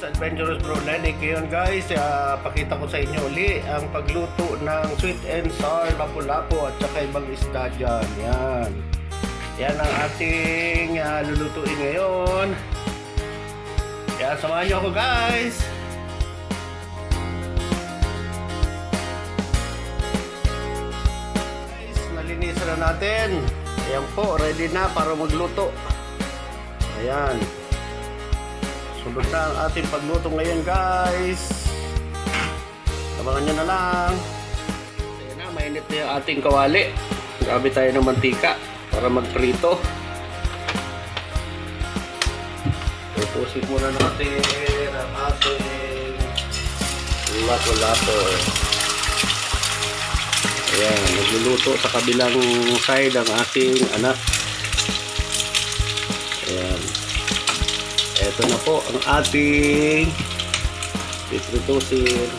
Adventuresvlog. Ngayon guys, pakita ko sa inyo uli ang pagluto ng sweet and sour lapu lapu at saka ibang isda dyan. Yan ang ating lulutuin ngayon. Kaya samahan nyo ako guys. Guys, nalinisan na natin. Ayan po, ready na para magluto. Ayan. Sunod na ang ating pagluto ngayon guys. Abangan nyo na lang. Ayan na, mainit na yung ating kawali. Gamit tayo ng mantika para magprito. Pupusin muna natin ang ating lapu lapu. Ayan, nagluluto sa kabilang side ang aking anak. Ayan. Ito na po ang ating pipritusin.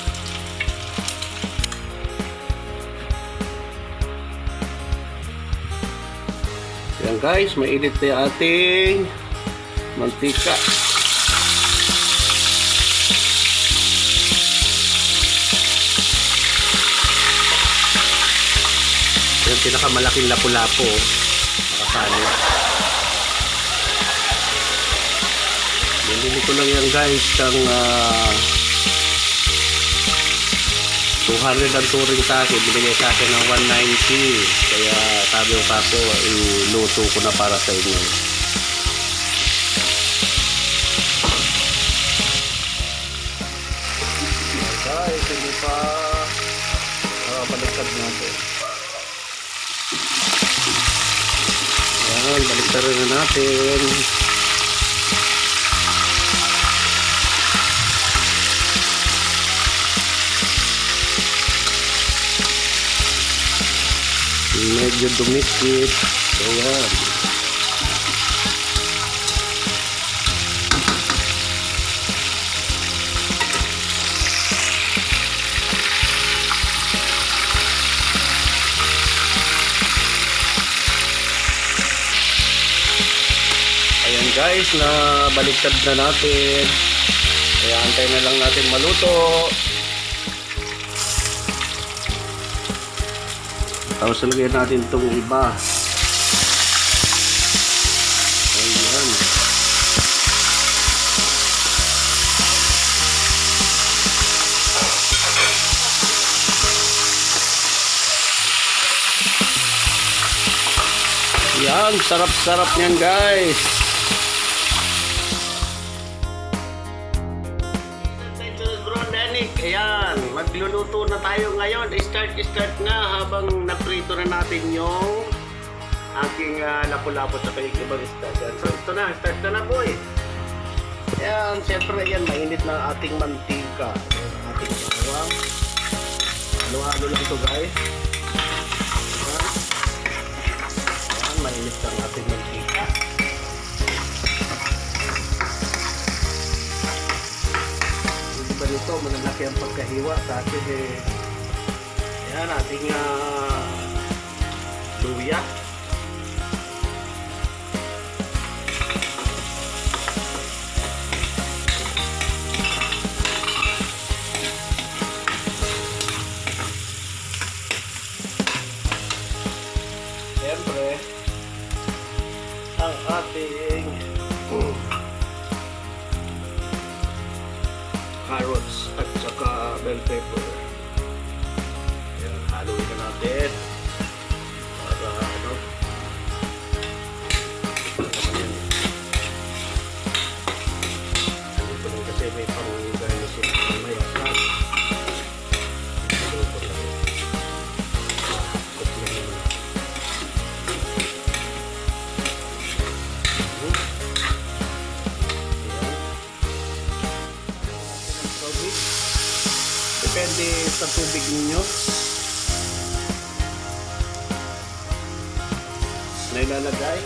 Ayan guys, mainit na yung ating mantika. Yung pinakamalaking lapu lapu nakasali. Binili ko lang yan guys ng 200 ang turing sa akin. Binigay sa akin ng 190. Kaya sabi ko kaso iluto ko na para sa inyo. Guys, hindi pa baliktad natin. Ayan, baliktad na natin. Medyo dumikit. So yan. Ayan guys, na baliktad na natin. Kaya antay na lang natin maluto. Tapos lagyan natin itong iba. Ayan. Yan, sarap-sarap niyan guys. Ayan, magluluto na tayo ngayon. Start na habang naprito na natin yung aking lapu lapu sa ibang isda. So ito na, start na po eh. Ayan, siyempre yan, mainit na ating mantika. Ayan, ating bawang. Halo-halo lang ito guys. Ayan, mainit na ating mantika. Ito, malalaki ang pagkahiwa sa atin eh. Ayan, ating luya. Siyempre, ang ating carrots at saka bell pepper. Ayan, haluin na natin para ano ito lang kasi may pang-garnish may atas. Depende sa tubig ninyo na ilalagay.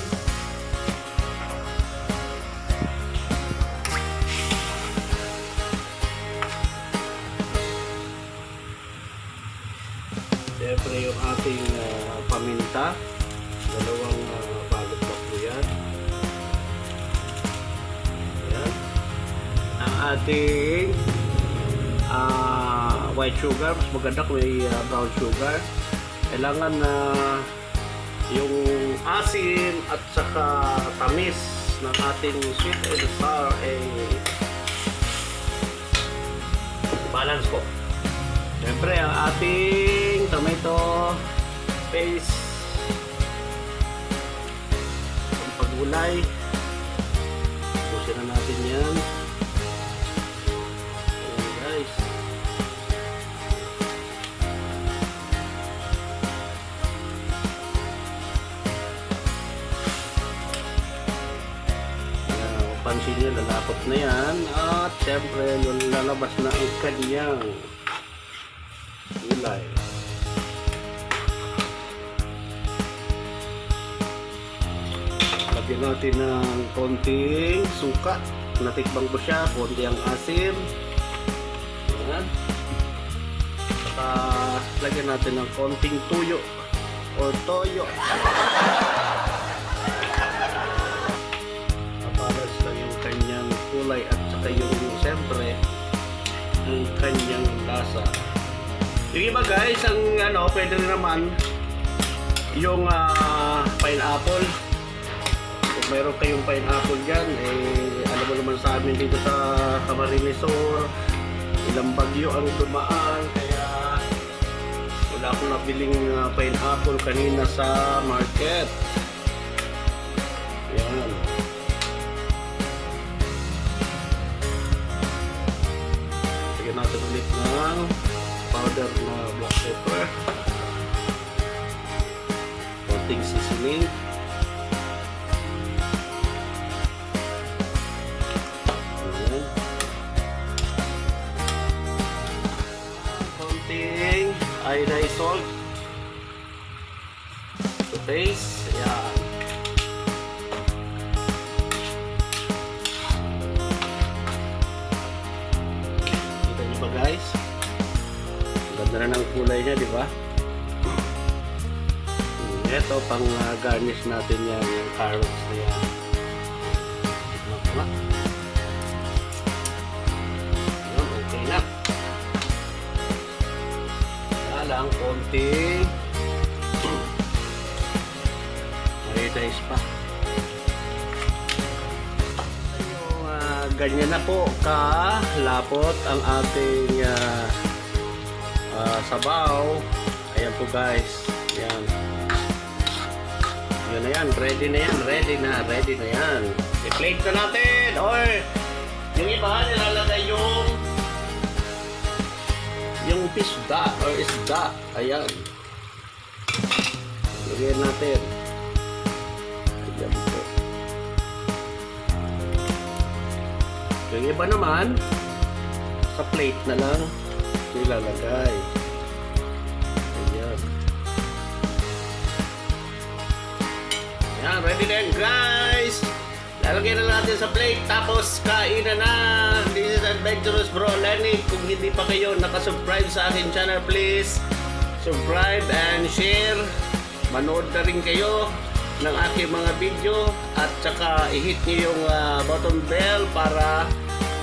Siyempre yung ating paminta, dalawang balot na po yan. Ayan. Ang ating white sugar. Mas maganda kung may brown sugar. Kailangan na yung asin at saka tamis ng ating sweet and sour ay balance po. Siyempre ang ating tomato paste, ang pagulay, pusin na natin yan. Ayan guys, pansin nyo, lalapot na yan at syempre lalabas na ang kanyang gulay. Lagyan natin ng konting suka, natikbang ko siya, konti ang asin. Ayan. Saka lagyan natin ng konting tuyo o toyo. Kulay at saka yung siyempre ang kanyang lasa. Yung iba guys, ang pwede rin naman yung pineapple. Kung mayroon kayong pineapple dyan, alam mo naman sa amin dito sa Camarines-Sur, ilang bagyo ang dumaan, kaya wala akong nabiling pineapple kanina sa market. Yan. Natin ulit ng powder na black pepper, konting seasoning, konting iodized salt to taste. Ayan. Guys, ganda na ng kulay niya, di ba? Ito pang garnish natin yung carrots na yan. Yun, okay na. Kaya lang konting iodized pa. Ganyan na po kalapot ang ating sabaw. Ayan po guys. Ayan. Yun na yan. Ready na yan. Ready na yan. I-plate na natin. Or yung iba nilalagay yung pisda or isda. Ayan. Lagyan natin. Ayan po. Yung iba naman sa plate na lang ilalagay. Ayan. Ayan, ready na yan guys. Lalagyan na natin sa plate tapos kainan na. This is Adventurous Bro Lenny. Kung hindi pa kayo nakasubscribe sa akin channel, please subscribe and share. Manood na rin kayo ng aking mga video at saka i-hit nyo yung button bell para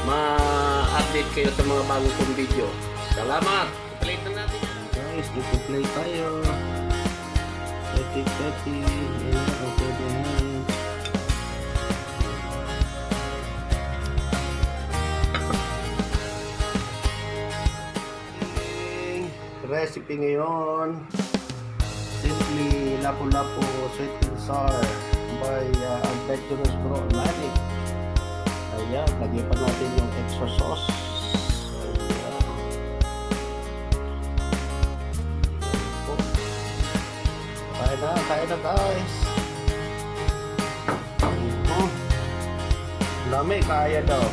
ma-update kayo sa mga bagong kong video. Salamat! I-plate na natin guys, i-plate tayo. Peti. Okay din. Recipe ngayon, simply lapu lapu sweet and sour by Adventurous Bro Lenny. Ayan, lagyan pa natin yung extra sauce. Ayan. Kain na guys. Lami, kaya daw.